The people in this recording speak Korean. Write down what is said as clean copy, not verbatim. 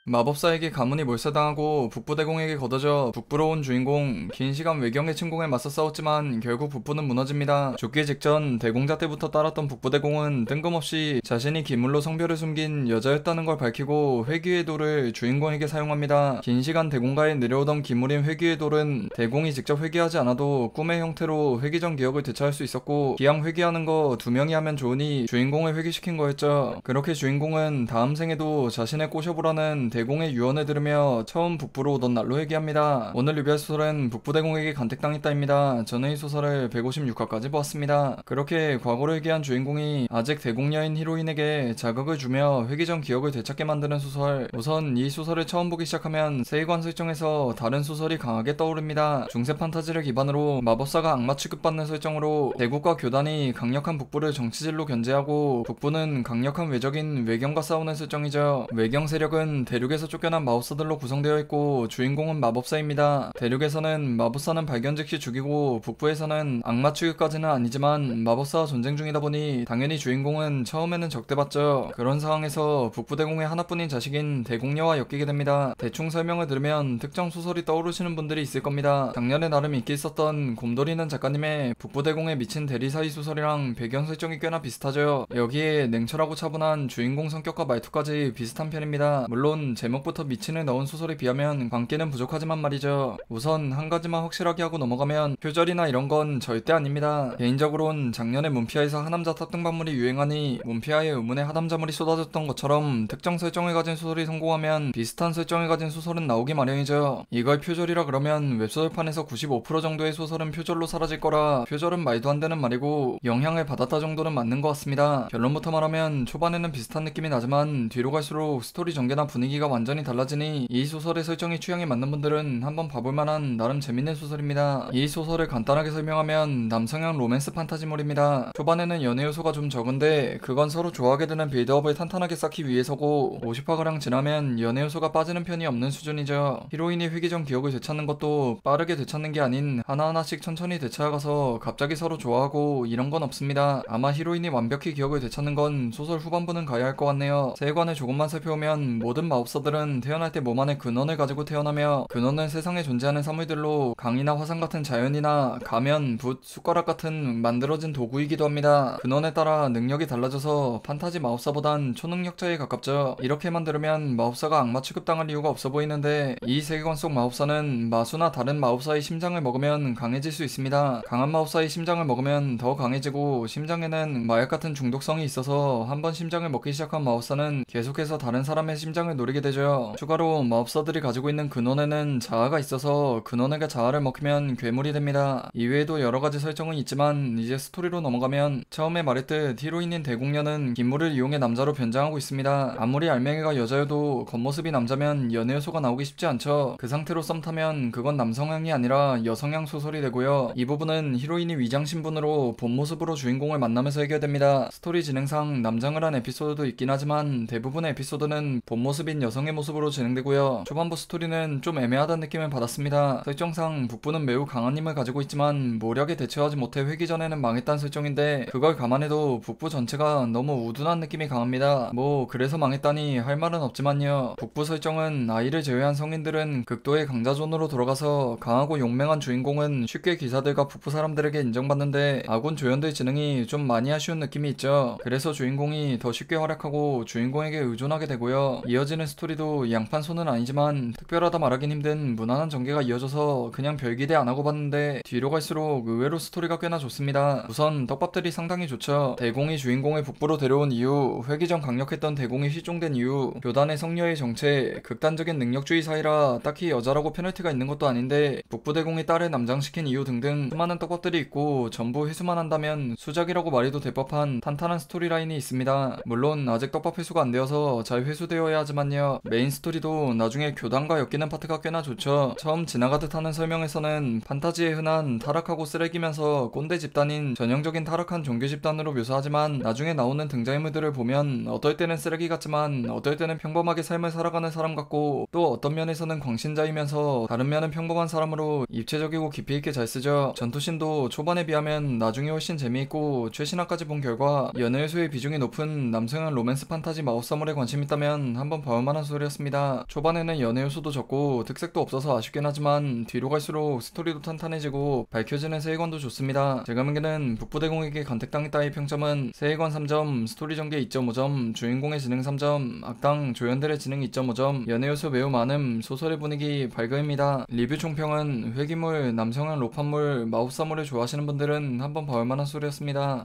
마법사에게 가문이 몰살당하고 북부대공에게 걷어져 북부로 온 주인공. 긴 시간 외경의 침공에 맞서 싸웠지만 결국 북부는 무너집니다. 죽기 직전 대공자 때부터 따랐던 북부대공은 뜬금없이 자신이 기물로 성별을 숨긴 여자였다는 걸 밝히고 회귀의 돌을 주인공에게 사용합니다. 긴 시간 대공가에 내려오던 기물인 회귀의 돌은 대공이 직접 회귀하지 않아도 꿈의 형태로 회귀 전 기억을 되찾을 수 있었고, 기왕 회귀하는 거 두 명이 하면 좋으니 주인공을 회귀시킨 거였죠. 그렇게 주인공은 다음 생에도 자신을 꼬셔보라는 대공의 유언을 들으며 처음 북부로 오던 날로 회귀합니다. 오늘 리뷰할 소설은 북부대공에게 간택당했다입니다. 저는 이 소설을 156화까지 보았습니다. 그렇게 과거를 회귀한 주인공이 아직 대공녀인 히로인에게 자극을 주며 회귀 전 기억을 되찾게 만드는 소설. 우선 이 소설을 처음 보기 시작하면 세계관 설정에서 다른 소설이 강하게 떠오릅니다. 중세 판타지를 기반으로 마법사가 악마 취급받는 설정으로 대국과 교단이 강력한 북부를 정치질로 견제하고 북부는 강력한 외적인 외경과 싸우는 설정이죠. 외경 세력은 대륙에서 쫓겨난 마법사들로 구성되어 있고 주인공은 마법사입니다. 대륙에서는 마법사는 발견 즉시 죽이고 북부에서는 악마 취급까지는 아니지만 마법사와 전쟁 중이다 보니 당연히 주인공은 처음에는 적대받죠. 그런 상황에서 북부대공의 하나뿐인 자식인 대공녀와 엮이게 됩니다. 대충 설명을 들으면 특정 소설이 떠오르시는 분들이 있을 겁니다. 작년에 나름 인기 있었던 곰돌이는 작가님의 북부대공에 미친 대리사이 소설이랑 배경 설정이 꽤나 비슷하죠. 여기에 냉철하고 차분한 주인공 성격과 말투까지 비슷한 편입니다. 물론 제목부터 미친을 넣은 소설에 비하면 광기는 부족하지만 말이죠. 우선 한 가지만 확실하게 하고 넘어가면 표절이나 이런 건 절대 아닙니다. 개인적으론 작년에 문피아에서 하남자 탑등반물이 유행하니 문피아의 의문에 하남자물이 쏟아졌던 것처럼 특정 설정을 가진 소설이 성공하면 비슷한 설정을 가진 소설은 나오기 마련이죠. 이걸 표절이라 그러면 웹소설판에서 95% 정도의 소설은 표절로 사라질 거라 표절은 말도 안 되는 말이고 영향을 받았다 정도는 맞는 것 같습니다. 결론부터 말하면 초반에는 비슷한 느낌이 나지만 뒤로 갈수록 스토리 전개나 분위기가 완전히 달라지니 이 소설의 설정이 취향에 맞는 분들은 한번 봐볼 만한 나름 재밌는 소설입니다. 이 소설을 간단하게 설명하면 남성향 로맨스 판타지물입니다. 초반에는 연애 요소가 좀 적은데 그건 서로 좋아하게 되는 빌드업을 탄탄하게 쌓기 위해서고 50화가량 지나면 연애 요소가 빠지는 편이 없는 수준이죠. 히로인이 회귀 전 기억을 되찾는 것도 빠르게 되찾는 게 아닌 하나하나씩 천천히 되찾아가서 갑자기 서로 좋아하고 이런 건 없습니다. 아마 히로인이 완벽히 기억을 되찾는 건 소설 후반부는 가야 할 것 같네요. 세계관을 조금만 살펴보면 모든 마법사들은 태어날 때 몸 안에 근원을 가지고 태어나며 근원은 세상에 존재하는 사물들로 강이나 화산 같은 자연이나 가면, 붓, 숟가락 같은 만들어진 도구이기도 합니다. 근원에 따라 능력이 달라져서 판타지 마법사보단 초능력자에 가깝죠. 이렇게만 들으면 마법사가 악마 취급당할 이유가 없어 보이는데 이 세계관 속 마법사는 마수나 다른 마법사의 심장을 먹으면 강해질 수 있습니다. 강한 마법사의 심장을 먹으면 더 강해지고 심장에는 마약 같은 중독성이 있어서 한번 심장을 먹기 시작한 마법사는 계속해서 다른 사람의 심장을 노리게 되죠. 추가로 마법사들이 가지고 있는 근원에는 자아가 있어서 근원에게 자아를 먹히면 괴물이 됩니다. 이외에도 여러가지 설정은 있지만 이제 스토리로 넘어가면 처음에 말했듯 히로인인 대공녀는 기물을 이용해 남자로 변장하고 있습니다. 아무리 알맹이가 여자여도 겉모습이 남자면 연애 요소가 나오기 쉽지 않죠. 그 상태로 썸 타면 그건 남성향이 아니라 여성향 소설이 되고요. 이 부분은 히로인이 위장 신분으로 본 모습으로 주인공을 만나면서 해결됩니다. 스토리 진행상 남장을 한 에피소드도 있긴 하지만 대부분의 에피소드는 본 모습인 여성의 모습으로 진행되고요. 초반부 스토리는 좀 애매하다는 느낌을 받았습니다. 설정상 북부는 매우 강한 힘을 가지고 있지만 모략에 대처하지 못해 회귀 전에는 망했다는 설정인데 그걸 감안해도 북부 전체가 너무 우둔한 느낌이 강합니다. 뭐 그래서 망했다니 할 말은 없지만요. 북부 설정은 아이를 제외한 성인들은 극도의 강자존으로 돌아가서 강하고 용맹한 주인공은 쉽게 기사들과 북부 사람들에게 인정받는데 아군 조연들 지능이 좀 많이 아쉬운 느낌이 있죠. 그래서 주인공이 더 쉽게 활약하고 주인공에게 의존하게 되고요. 이어지는 스토리도 양판소는 아니지만 특별하다 말하긴 힘든 무난한 전개가 이어져서 그냥 별 기대 안 하고 봤는데 뒤로 갈수록 의외로 스토리가 꽤나 좋습니다. 우선 떡밥들이 상당히 좋죠. 대공이 주인공을 북부로 데려온 이유, 회귀 전 강력했던 대공이 실종된 이유, 교단의 성녀의 정체, 극단적인 능력주의 사이라 딱히 여자라고 페널티가 있는 것도 아닌데 북부 대공이 딸을 남장시킨 이유 등등 수많은 떡밥들이 있고 전부 회수만 한다면 수작이라고 말해도 될 법한 탄탄한 스토리라인이 있습니다. 물론 아직 떡밥 회수가 안 되어서 잘 회수되어야 하지만요. 메인 스토리도 나중에 교단과 엮이는 파트가 꽤나 좋죠. 처음 지나가듯 하는 설명에서는 판타지에 흔한 타락하고 쓰레기면서 꼰대 집단인 전형적인 타락한 종교 집단으로 묘사하지만 나중에 나오는 등장인물들을 보면 어떨 때는 쓰레기 같지만 어떨 때는 평범하게 삶을 살아가는 사람 같고 또 어떤 면에서는 광신자이면서 다른 면은 평범한 사람으로 입체적이고 깊이 있게 잘 쓰죠. 전투신도 초반에 비하면 나중에 훨씬 재미있고 최신화까지 본 결과 연애 요소의 비중이 높은 남성향 로맨스 판타지 마법사물에 관심 있다면 한번 봐볼만 볼만한 소리였습니다. 초반에는 연애 요소도 적고 특색도 없어서 아쉽긴 하지만 뒤로 갈수록 스토리도 탄탄해지고 밝혀지는 세계관도 좋습니다. 제가 보기에는 북부대공에게 간택당했다의 평점은 세계관 3점, 스토리 전개 2.5점, 주인공의 지능 3점, 악당 조연들의 지능 2.5점, 연애 요소 매우 많음, 소설의 분위기 발그입니다. 리뷰 총평은 회기물, 남성향 로판물, 마법사물을 좋아하시는 분들은 한번 봐올만한 소리였습니다.